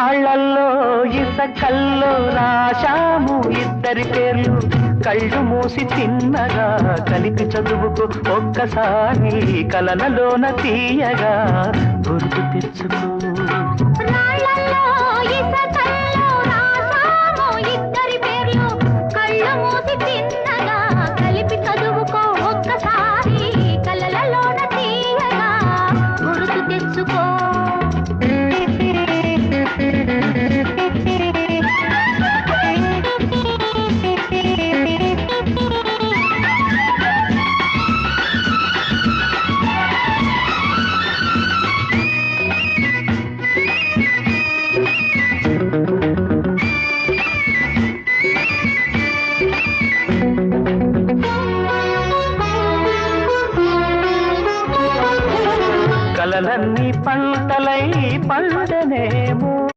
రాళ్లల్లో ఇసకల్లో రాశాము ఇద్దరి పేర్లు కళ్ళు మూసి తిన్నగా కలిపి చదువుకు ఒక్కసారి కలనలోన తీయగా గుర్తు తెచ్చుకో కలలన్నీ పంటలై పండనే